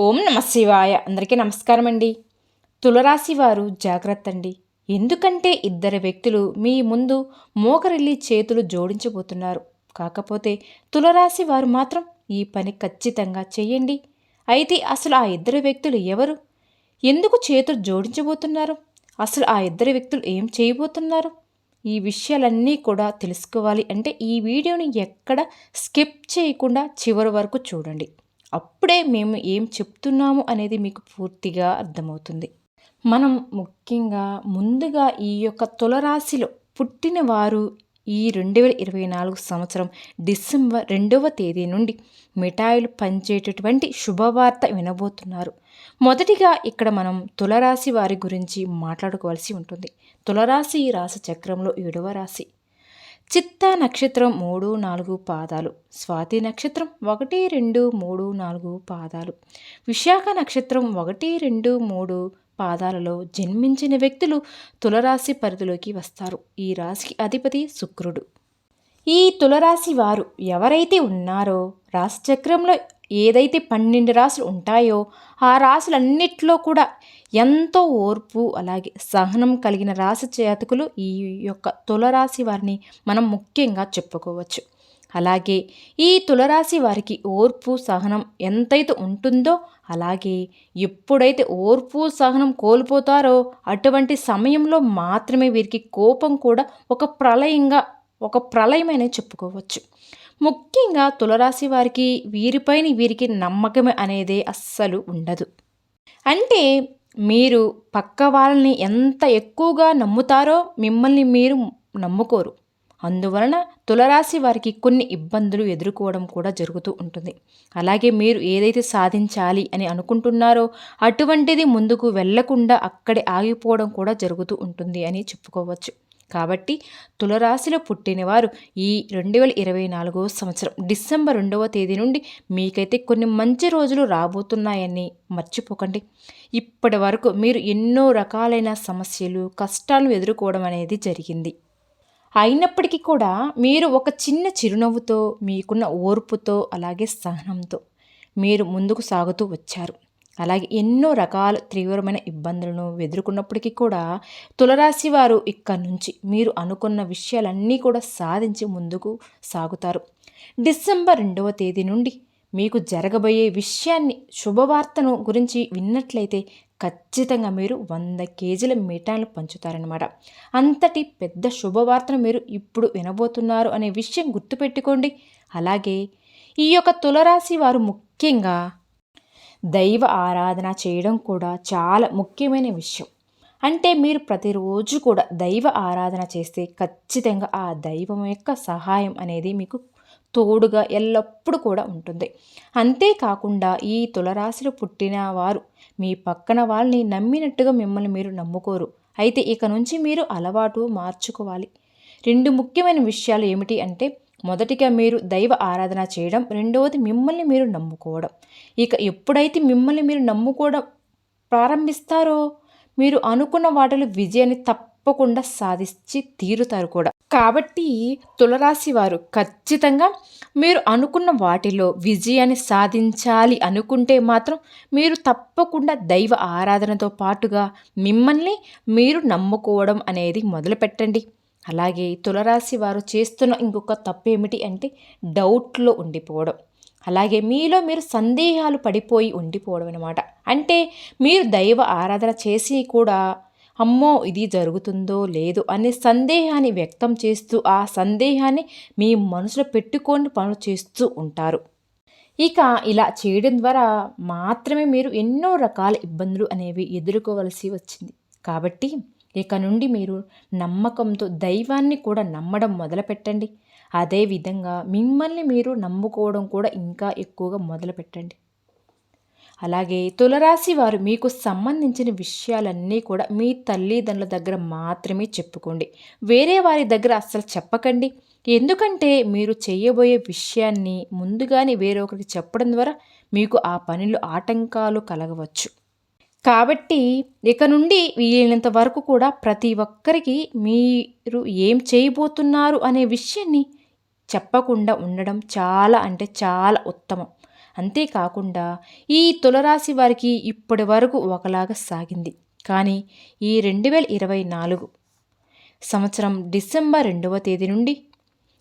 ఓం నమ శివాయ. అందరికీ నమస్కారం అండి. తులరాశి వారు జాగ్రత్త అండి. ఎందుకంటే ఇద్దరు వ్యక్తులు మీ ముందు మోకరిల్లి చేతులు జోడించబోతున్నారు. కాకపోతే తులరాశి వారు మాత్రం ఈ పని ఖచ్చితంగా చెయ్యండి. అయితే అసలు ఆ ఇద్దరు వ్యక్తులు ఎవరు? ఎందుకు చేతులు జోడించబోతున్నారు? అసలు ఆ ఇద్దరు వ్యక్తులు ఏం చేయబోతున్నారు? ఈ విషయాలన్నీ కూడా తెలుసుకోవాలి అంటే ఈ వీడియోని ఎక్కడ స్కిప్ చేయకుండా చివరి వరకు చూడండి. అప్పుడే మేము ఏం చెప్తున్నాము అనేది మీకు పూర్తిగా అర్థమవుతుంది. మనం ముఖ్యంగా ముందుగా ఈ యొక్క తులరాశిలో పుట్టిన వారు ఈ 2024 సంవత్సరం డిసెంబర్ 2వ తేదీ నుండి మిఠాయిలు పంచేటటువంటి శుభవార్త వినబోతున్నారు. మొదటిగా ఇక్కడ మనం తులరాశి వారి గురించి మాట్లాడుకోవాల్సి ఉంటుంది. తులరాశి రాశి చక్రంలో 7వ రాశి. చిత్తా నక్షత్రం 3, 4 పాదాలు, స్వాతి నక్షత్రం 1, 2, 3, 4 పాదాలు, విశాఖ నక్షత్రం 1, 2, 3 పాదాలలో జన్మించిన వ్యక్తులు తులరాశి పరిధిలోకి వస్తారు. ఈ రాశికి అధిపతి శుక్రుడు. ఈ తులరాశి వారు ఎవరైతే ఉన్నారో రాశిచక్రంలో ఏదైతే 12 రాశులు ఉంటాయో ఆ రాశులన్నిట్లో కూడా ఎంతో ఓర్పు అలాగే సహనం కలిగిన రాశి జాతకులు ఈ యొక్క తులరాశి వారిని మనం ముఖ్యంగా చెప్పుకోవచ్చు. అలాగే ఈ తులరాశి వారికి ఓర్పు సహనం ఎంతైతే ఉంటుందో అలాగే ఎప్పుడైతే ఓర్పు సహనం కోల్పోతారో అటువంటి సమయంలో మాత్రమే వీరికి కోపం కూడా ఒక ప్రళయమనే చెప్పుకోవచ్చు. ముఖ్యంగా తులరాశి వారికి వీరికి నమ్మకం అనేది అస్సలు ఉండదు. అంటే మీరు పక్క వాళ్ళని ఎంత ఎక్కువగా నమ్ముతారో మిమ్మల్ని మీరు నమ్ముకోరు. అందువలన తులరాశి వారికి కొన్ని ఇబ్బందులు ఎదుర్కోవడం కూడా జరుగుతూ ఉంటుంది. అలాగే మీరు ఏదైతే సాధించాలి అని అనుకుంటున్నారో అటువంటిది ముందుకు వెళ్లకుండా అక్కడే ఆగిపోవడం కూడా జరుగుతూ ఉంటుంది అని చెప్పుకోవచ్చు. కాబట్టి తులరాశిలో పుట్టినవారు ఈ 2024 సంవత్సరం డిసెంబర్ 2వ తేదీ నుండి మీకైతే కొన్ని మంచి రోజులు రాబోతున్నాయని మర్చిపోకండి. ఇప్పటి వరకు మీరు ఎన్నో రకాలైన సమస్యలు కష్టాలను ఎదుర్కోవడం అనేది జరిగింది. అయినప్పటికీ కూడా మీరు ఒక చిన్న చిరునవ్వుతో మీకున్న ఓర్పుతో అలాగే సహనంతో మీరు ముందుకు సాగుతూ వచ్చారు. అలాగే ఎన్నో రకాల తీవ్రమైన ఇబ్బందులను ఎదుర్కొన్నప్పటికీ కూడా తులరాశి వారు ఇక్కడి నుంచి మీరు అనుకున్న విషయాలన్నీ కూడా సాధించి ముందుకు సాగుతారు. డిసెంబర్ 2వ తేదీ నుండి మీకు జరగబోయే విషయాన్ని శుభవార్తను గురించి విన్నట్లయితే ఖచ్చితంగా మీరు 100 కేజీల మిఠాయిలు పంచుతారనమాట. అంతటి పెద్ద శుభవార్తను మీరు ఇప్పుడు వినబోతున్నారు అనే విషయం గుర్తుపెట్టుకోండి. అలాగే ఈ యొక్క తులరాశి వారు ముఖ్యంగా దైవ ఆరాధన చేయడం కూడా చాలా ముఖ్యమైన విషయం. అంటే మీరు ప్రతిరోజు కూడా దైవ ఆరాధన చేస్తే ఖచ్చితంగా ఆ దైవం యొక్క సహాయం అనేది మీకు తోడుగా ఎల్లప్పుడూ కూడా ఉంటుంది. అంతేకాకుండా ఈ తులరాశిలో పుట్టిన వారు మీ పక్కన వాళ్ళని నమ్మినట్టుగా మిమ్మల్ని మీరు నమ్ముకోరు. అయితే ఇక నుంచి మీరు అలవాటు మార్చుకోవాలి. 2 ముఖ్యమైన విషయాలు ఏమిటి అంటే మొదటిగా మీరు దైవ ఆరాధన చేయడం, రెండవది మిమ్మల్ని మీరు నమ్ముకోవడం. ఇక ఎప్పుడైతే మిమ్మల్ని మీరు నమ్ముకోవడం ప్రారంభిస్తారో మీరు అనుకున్న వాటిలో విజయాన్ని తప్పకుండా సాధించి తీరుతారు కూడా. కాబట్టి తులరాశి వారు ఖచ్చితంగా మీరు అనుకున్న వాటిలో విజయాన్ని సాధించాలి అనుకుంటే మాత్రం మీరు తప్పకుండా దైవ ఆరాధనతో పాటుగా మిమ్మల్ని మీరు నమ్ముకోవడం అనేది మొదలుపెట్టండి. అలాగే తులరాశి వారు చేస్తున్న ఇంకొక తప్పు ఏమిటి అంటే డౌట్లో ఉండిపోవడం. అలాగే మీలో మీరు సందేహాలు పడిపోయి ఉండిపోవడం అనమాట. అంటే మీరు దైవ ఆరాధన చేసి కూడా అమ్మో ఇది జరుగుతుందో లేదో అనే సందేహాన్ని వ్యక్తం చేస్తూ ఆ సందేహాన్ని మీ మనసులో పెట్టుకొని పనులు చేస్తూ ఉంటారు. ఇక ఇలా చేయడం ద్వారా మాత్రమే మీరు ఎన్నో రకాల ఇబ్బందులు అనేవి ఎదుర్కోవలసి వచ్చింది. కాబట్టి ఇక నుండి మీరు నమ్మకంతో దైవాన్ని కూడా నమ్మడం మొదలుపెట్టండి. అదేవిధంగా మిమ్మల్ని మీరు నమ్ముకోవడం కూడా ఇంకా ఎక్కువగా మొదలుపెట్టండి. అలాగే తులరాశి వారు మీకు సంబంధించిన విషయాలన్నీ కూడా మీ తల్లిదండ్రుల దగ్గర మాత్రమే చెప్పుకోండి. వేరే వారి దగ్గర అస్సలు చెప్పకండి. ఎందుకంటే మీరు చేయబోయే విషయాన్ని ముందుగానే వేరొకరికి చెప్పడం ద్వారా మీకు ఆ పనిలో ఆటంకాలు కలగవచ్చు. కాబట్టి ఇక నుండి వీలైనంత వరకు కూడా ప్రతి ఒక్కరికి మీరు ఏం చేయబోతున్నారు అనే విషయాన్ని చెప్పకుండా ఉండడం చాలా అంటే చాలా ఉత్తమం. అంతేకాకుండా ఈ తులరాశి వారికి ఇప్పటి వరకు ఒకలాగా సాగింది. కానీ ఈ 2024 సంవత్సరం డిసెంబర్ 2వ తేదీ నుండి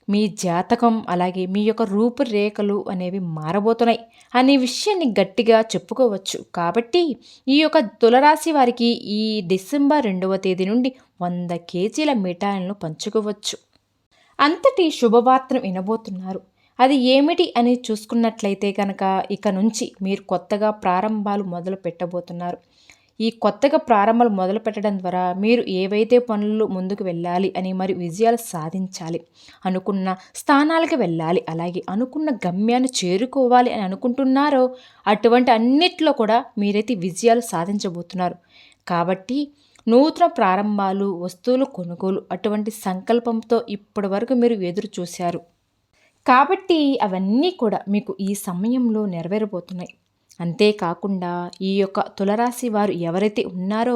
మీ జాతకం అలాగే మీ యొక్క రూపురేఖలు అనేవి మారబోతున్నాయి అనే విషయాన్ని గట్టిగా చెప్పుకోవచ్చు. కాబట్టి ఈ యొక్క తులరాశి వారికి ఈ డిసెంబర్ 2వ తేదీ నుండి 100 కేజీల మిఠాయిలను పంచుకోవచ్చు. అంతటి శుభవార్తను వినబోతున్నారు. అది ఏమిటి అని చూసుకున్నట్లయితే కనుక ఇక నుంచి మీరు కొత్తగా ప్రారంభాలు మొదలు పెట్టబోతున్నారు. ఈ కొత్తగా ప్రారంభాలు మొదలు పెట్టడం ద్వారా మీరు ఏవైతే పనులు ముందుకు వెళ్ళాలి అని మరి విజయాలు సాధించాలి, అనుకున్న స్థానాలకు వెళ్ళాలి, అలాగే అనుకున్న గమ్యాన్ని చేరుకోవాలి అని అనుకుంటున్నారో అటువంటి అన్నిట్లో కూడా మీరైతే విజయాలు సాధించబోతున్నారు. కాబట్టి నూతన ప్రారంభాలు, వస్తువులు కొనుగోలు అటువంటి సంకల్పంతో ఇప్పటి వరకు మీరు ఎదురు చూశారు. కాబట్టి అవన్నీ కూడా మీకు ఈ సమయంలో నెరవేరబోతున్నాయి. అంతేకాకుండా ఈ యొక్క తులరాశి వారు ఎవరైతే ఉన్నారో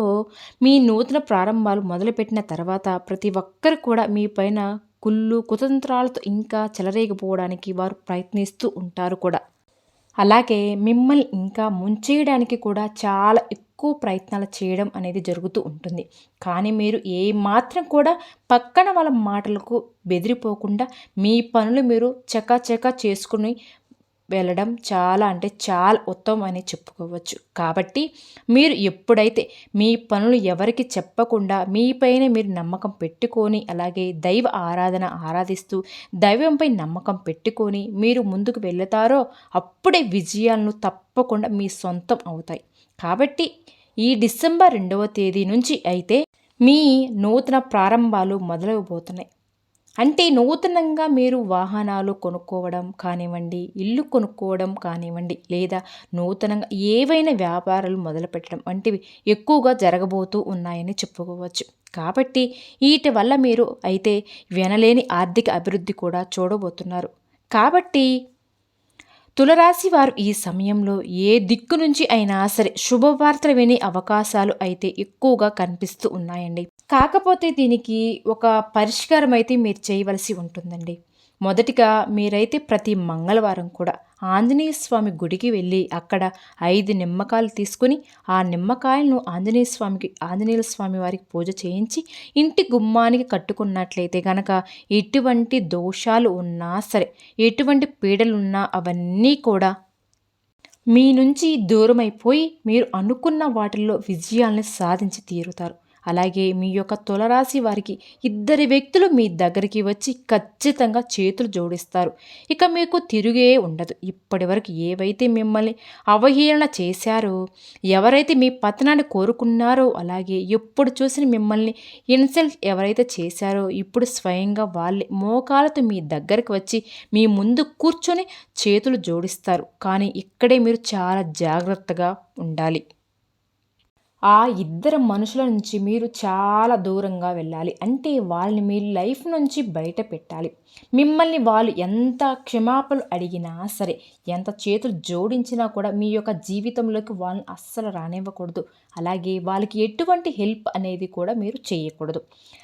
మీ నూతన ప్రారంభాలు మొదలుపెట్టిన తర్వాత ప్రతి ఒక్కరు కూడా మీ పైన కుళ్ళు కుతంత్రాలతో ఇంకా చెలరేగిపోవడానికి వారు ప్రయత్నిస్తూ ఉంటారు కూడా. అలాగే మిమ్మల్ని ఇంకా ముంచేయడానికి కూడా చాలా ఎక్కువ ప్రయత్నాలు చేయడం అనేది జరుగుతూ ఉంటుంది. కానీ మీరు ఏ మాత్రం కూడా పక్కన వాళ్ళ మాటలకు బెదిరిపోకుండా మీ పనులు మీరు చకాచకా చేసుకుని వెళ్ళడం చాలా అంటే చాలా ఉత్తమం అని చెప్పుకోవచ్చు. కాబట్టి మీరు ఎప్పుడైతే మీ పనులు ఎవరికి చెప్పకుండా మీపైనే మీరు నమ్మకం పెట్టుకొని అలాగే దైవ ఆరాధన ఆరాధిస్తూ దైవంపై నమ్మకం పెట్టుకొని మీరు ముందుకు వెళతారో అప్పుడే విజయాలను తప్పకుండా మీ సొంతం అవుతాయి. కాబట్టి ఈ డిసెంబర్ 2వ తేదీ నుంచి అయితే మీ నూతన ప్రారంభాలు మొదలవబోతున్నాయి. అంటే నూతనంగా మీరు వాహనాలు కొనుక్కోవడం కానివ్వండి, ఇల్లు కొనుక్కోవడం కానివ్వండి, లేదా నూతనంగా ఏవైనా వ్యాపారాలు మొదలుపెట్టడం వంటివి ఎక్కువగా జరగబోతూ ఉన్నాయని చెప్పుకోవచ్చు. కాబట్టి వీటి వల్ల మీరు అయితే వినలేని ఆర్థిక అభివృద్ధి కూడా చూడబోతున్నారు. కాబట్టి తులరాశి వారు ఈ సమయంలో ఏ దిక్కు నుంచి అయినా సరే శుభవార్తలు వినే అవకాశాలు అయితే ఎక్కువగా కనిపిస్తూ ఉన్నాయండి. కాకపోతే దీనికి ఒక పరిష్కారం అయితే మీరు చేయవలసి ఉంటుందండి. మొదటిగా మీరైతే ప్రతి మంగళవారం కూడా ఆంజనేయ స్వామి గుడికి వెళ్ళి అక్కడ 5 నిమ్మకాయలు తీసుకుని ఆ నిమ్మకాయలను ఆంజనేయ స్వామి వారికి పూజ చేయించి ఇంటి గుమ్మానికి కట్టుకున్నట్లయితే కనుక ఎటువంటి దోషాలు ఉన్నా సరే, ఎటువంటి పీడలున్నా అవన్నీ కూడా మీ నుంచి దూరమైపోయి మీరు అనుకున్న వాటిల్లో విజయాలను సాధించి తీరుతారు. అలాగే మీ యొక్క తులరాశి వారికి 2 వ్యక్తులు మీ దగ్గరికి వచ్చి ఖచ్చితంగా చేతులు జోడిస్తారు. ఇక మీకు తిరుగే ఉండదు. ఇప్పటి వరకు ఏవైతే మిమ్మల్ని అవహేళన చేశారో, ఎవరైతే మీ పతనాన్ని కోరుకున్నారో, అలాగే ఎప్పుడు చూసిన మిమ్మల్ని ఇన్సల్ట్ ఎవరైతే చేశారో ఇప్పుడు స్వయంగా వాళ్ళే మోకాలతో మీ దగ్గరికి వచ్చి మీ ముందు కూర్చొని చేతులు జోడిస్తారు. కానీ ఇక్కడే మీరు చాలా జాగ్రత్తగా ఉండాలి. ఆ 2 మనుషుల నుంచి మీరు చాలా దూరంగా వెళ్ళాలి. అంటే వాళ్ళని మీ లైఫ్ నుంచి బయట పెట్టాలి. మిమ్మల్ని వాళ్ళు ఎంత క్షమాపణలు అడిగినా సరే, ఎంత చేతులు జోడించినా కూడా మీ యొక్క జీవితంలోకి వాళ్ళని అస్సలు రానివ్వకూడదు. అలాగే వాళ్ళకి ఎటువంటి హెల్ప్ అనేది కూడా మీరు చేయకూడదు.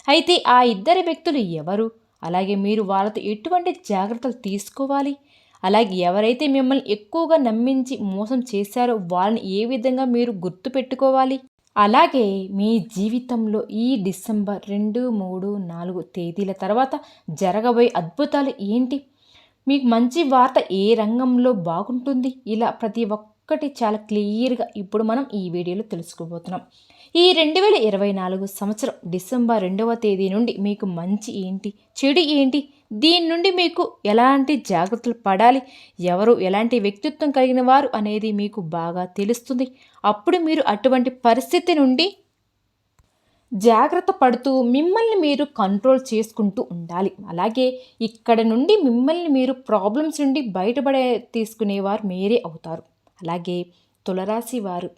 అయితే ఆ 2 వ్యక్తులు ఎవరు? అలాగే మీరు వాళ్ళతో ఎటువంటి జాగ్రత్తలు తీసుకోవాలి? అలాగే ఎవరైతే మిమ్మల్ని ఎక్కువగా నమ్మించి మోసం చేశారో వాళ్ళని ఏ విధంగా మీరు గుర్తుపెట్టుకోవాలి? అలాగే మీ జీవితంలో ఈ డిసెంబర్ 2, 3, 4 తేదీల తర్వాత జరగబోయే అద్భుతాలు ఏంటి? మీకు మంచి వార్త ఏ రంగంలో బాగుంటుంది? ఇలా ప్రతి ఒక్కటి చాలా క్లియర్గా ఇప్పుడు మనం ఈ వీడియోలో తెలుసుకోబోతున్నాం. ఈ 2024 సంవత్సరం డిసెంబర్ 2వ తేదీ నుండి మీకు మంచి ఏంటి, చెడు ఏంటి, దీని నుండి మీకు ఎలాంటి జాగ్రత్తలు పడాలి, ఎవరు ఎలాంటి వ్యక్తిత్వం కలిగిన వారు అనేది మీకు బాగా తెలుస్తుంది. అప్పుడు మీరు అటువంటి పరిస్థితి నుండి జాగ్రత్త పడుతూ మిమ్మల్ని మీరు కంట్రోల్ చేసుకుంటూ ఉండాలి. అలాగే ఇక్కడ నుండి మిమ్మల్ని మీరు ప్రాబ్లమ్స్ నుండి బయటపడే తీసుకునేవారు మీరే అవుతారు. అలాగే తులరాశి వారు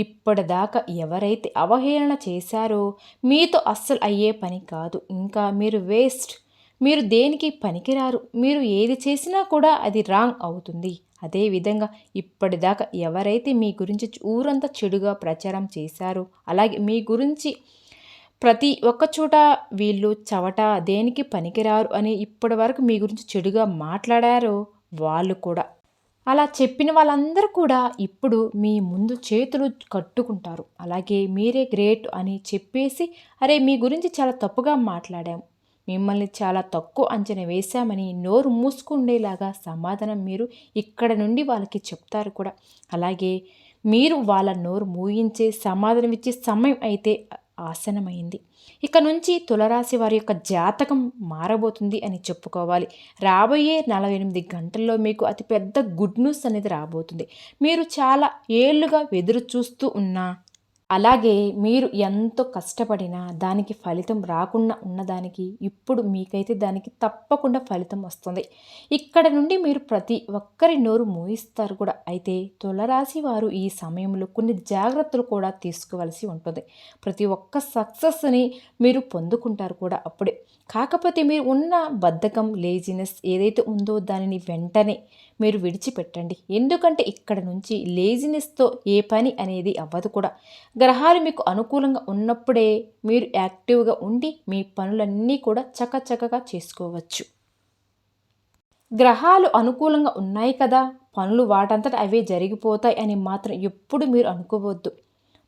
ఇప్పటిదాకా ఎవరైతే అవహేళన చేశారో మీతో అస్సలు అయ్యే పని కాదు. ఇంకా మీరు వేస్ట్, మీరు దేనికి పనికిరారు, మీరు ఏది చేసినా కూడా అది రాంగ్ అవుతుంది. అదేవిధంగా ఇప్పటిదాకా ఎవరైతే మీ గురించి ఊరంతా చెడుగా ప్రచారం చేశారో, అలాగే మీ గురించి ప్రతి ఒక్క చోట వీళ్ళు చవట, దేనికి పనికిరారు అని ఇప్పటి వరకు మీ గురించి చెడుగా మాట్లాడారో వాళ్ళు కూడా, అలా చెప్పిన వాళ్ళందరూ కూడా ఇప్పుడు మీ ముందు చేతులు కట్టుకుంటారు. అలాగే మీరే గ్రేట్ అని చెప్పేసి, అరే మీ గురించి చాలా తప్పుగా మాట్లాడాం, మిమ్మల్ని చాలా తక్కువ అంచనా వేశామని నోరు మూసుకుండేలాగా సమాధానం మీరు ఇక్కడ నుండి వాళ్ళకి చెప్తారు కూడా. అలాగే మీరు వాళ్ళ నోరు మూయించే సమాధానం ఇచ్చే సమయం అయితే ఆసనమైంది. ఇక నుంచి తులరాశి వారి యొక్క జాతకం మారబోతుంది అని చెప్పుకోవాలి. రాబోయే 48 గంటల్లో మీకు అతిపెద్ద గుడ్ న్యూస్ అనేది రాబోతుంది. మీరు చాలా ఏళ్లుగా ఎదురు చూస్తూ ఉన్న, అలాగే మీరు ఎంతో కష్టపడినా దానికి ఫలితం రాకుండా ఉన్నదానికి ఇప్పుడు మీకైతే దానికి తప్పకుండా ఫలితం వస్తుంది. ఇక్కడ నుండి మీరు ప్రతి ఒక్కరి నోరు మూయిస్తారు కూడా. అయితే తులరాశి వారు ఈ సమయంలో కొన్ని జాగ్రత్తలు కూడా తీసుకోవాల్సి ఉంటుంది. ప్రతి ఒక్క సక్సెస్ని మీరు పొందుకుంటారు కూడా అప్పుడే. కాకపోతే మీరు ఉన్న బద్ధకం, లేజినెస్ ఏదైతే ఉందో దానిని వెంటనే మీరు విడిచిపెట్టండి. ఎందుకంటే ఇక్కడ నుంచి లేజినెస్తో ఏ పని అనేది అవ్వదు కూడా. గ్రహాలు మీకు అనుకూలంగా ఉన్నప్పుడే మీరు యాక్టివ్గా ఉండి మీ పనులన్నీ కూడా చకచకగా చేసుకోవచ్చు. గ్రహాలు అనుకూలంగా ఉన్నాయి కదా, పనులు వాటంతట అవే జరిగిపోతాయి అని మాత్రం ఎప్పుడు మీరు అనుకోవద్దు.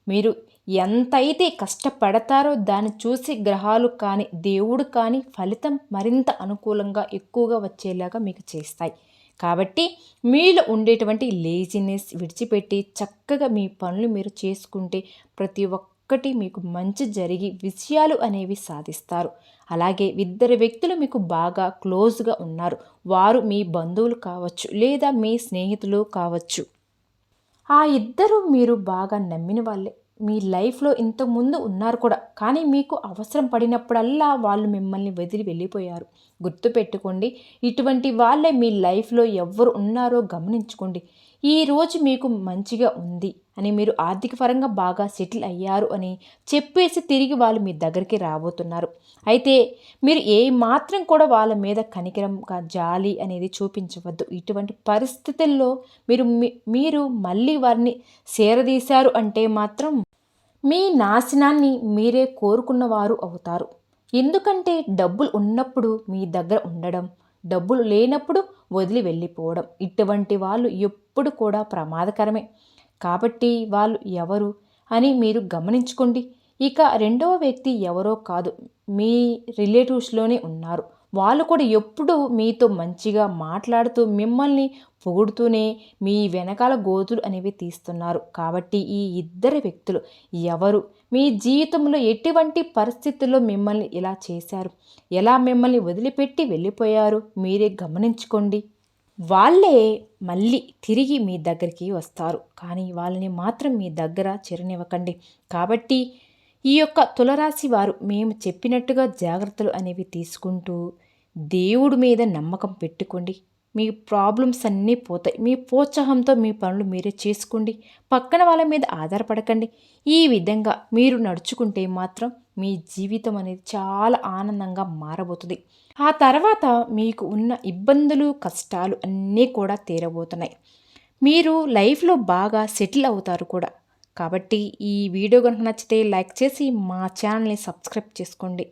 మీరు ఎంతైతే కష్టపడతారో దాన్ని చూసి గ్రహాలు కానీ దేవుడు కానీ ఫలితం మరింత అనుకూలంగా ఎక్కువగా వచ్చేలాగా మీకు చేస్తాయి. కాబట్టి మీలో ఉండేటువంటి లేజినెస్ విడిచిపెట్టి చక్కగా మీ పనులు మీరు చేసుకుంటే ప్రతి ఒక్కటి మీకు మంచి జరిగి విజయాలు అనేవి సాధిస్తారు. అలాగే ఇద్దరు వ్యక్తులు మీకు బాగా క్లోజ్గా ఉన్నారు. వారు మీ బంధువులు కావచ్చు లేదా మీ స్నేహితులు కావచ్చు. ఆ ఇద్దరు మీరు బాగా నమ్మిన వాళ్ళే. మీ లైఫ్లో ఇంతకుముందు ఉన్నారు కూడా, కానీ మీకు అవసరం పడినప్పుడల్లా వాళ్ళు మిమ్మల్ని వదిలి వెళ్ళిపోయారు. గుర్తుపెట్టుకోండి, ఇటువంటి వాళ్ళే మీ లైఫ్లో ఎవరు ఉన్నారో గమనించుకోండి. ఈరోజు మీకు మంచిగా ఉంది అని, మీరు ఆర్థిక పరంగా బాగా సెటిల్ అయ్యారు అని చెప్పేసి తిరిగి వాళ్ళు మీ దగ్గరికి రాబోతున్నారు. అయితే మీరు ఏ మాత్రం కూడా వాళ్ళ మీద కనికరంగా జాలి అనేది చూపించవద్దు. ఇటువంటి పరిస్థితుల్లో మీరు మళ్ళీ వారిని సేరదీశారు అంటే మాత్రం మీ నాశనాన్ని మీరే కోరుకున్నవారు అవుతారు. ఎందుకంటే డబ్బులు ఉన్నప్పుడు మీ దగ్గర ఉండడం, డబ్బులు లేనప్పుడు వదిలి వెళ్ళిపోవడం, ఇటువంటి వాళ్ళు ఎప్పుడు కూడా ప్రమాదకరమే. కాబట్టి వాళ్ళు ఎవరు అని మీరు గమనించుకోండి. ఇక రెండవ వ్యక్తి ఎవరో కాదు, మీ రిలేటివ్స్లోనే ఉన్నారు. వాళ్ళు కూడా ఎప్పుడు మీతో మంచిగా మాట్లాడుతూ మిమ్మల్ని పొగుడుతూనే మీ వెనకాల గోతులు అనేవి తీస్తున్నారు. కాబట్టి ఈ ఇద్దరు వ్యక్తులు ఎవరు, మీ జీవితంలో ఎటువంటి పరిస్థితుల్లో మిమ్మల్ని ఇలా చేశారు, ఎలా మిమ్మల్ని వదిలిపెట్టి వెళ్ళిపోయారు మీరే గమనించుకోండి. వాళ్ళే మళ్ళీ తిరిగి మీ దగ్గరికి వస్తారు, కానీ వాళ్ళని మాత్రం మీ దగ్గర చేరనివ్వకండి. కాబట్టి ఈ యొక్క తులరాశి వారు మేము చెప్పినట్టుగా జాగ్రత్తలు అనేవి తీసుకుంటూ దేవుడి మీద నమ్మకం పెట్టుకోండి. మీ ప్రాబ్లమ్స్ అన్నీ పోతాయి. మీ ప్రోత్సాహంతో మీ పనులు మీరే చేసుకోండి. పక్కన వాళ్ళ మీద ఆధారపడకండి. ఈ విధంగా మీరు నడుచుకుంటే మాత్రం మీ జీవితం అనేది చాలా ఆనందంగా మారబోతుంది. ఆ తర్వాత మీకు ఉన్న ఇబ్బందులు, కష్టాలు అన్నీ కూడా తీరబోతున్నాయి. మీరు లైఫ్లో బాగా సెటిల్ అవుతారు కూడా. కాబట్టి ఈ వీడియో కనుక నచ్చితే లైక్ చేసి మా ఛానల్ని సబ్స్క్రైబ్ చేసుకోండి.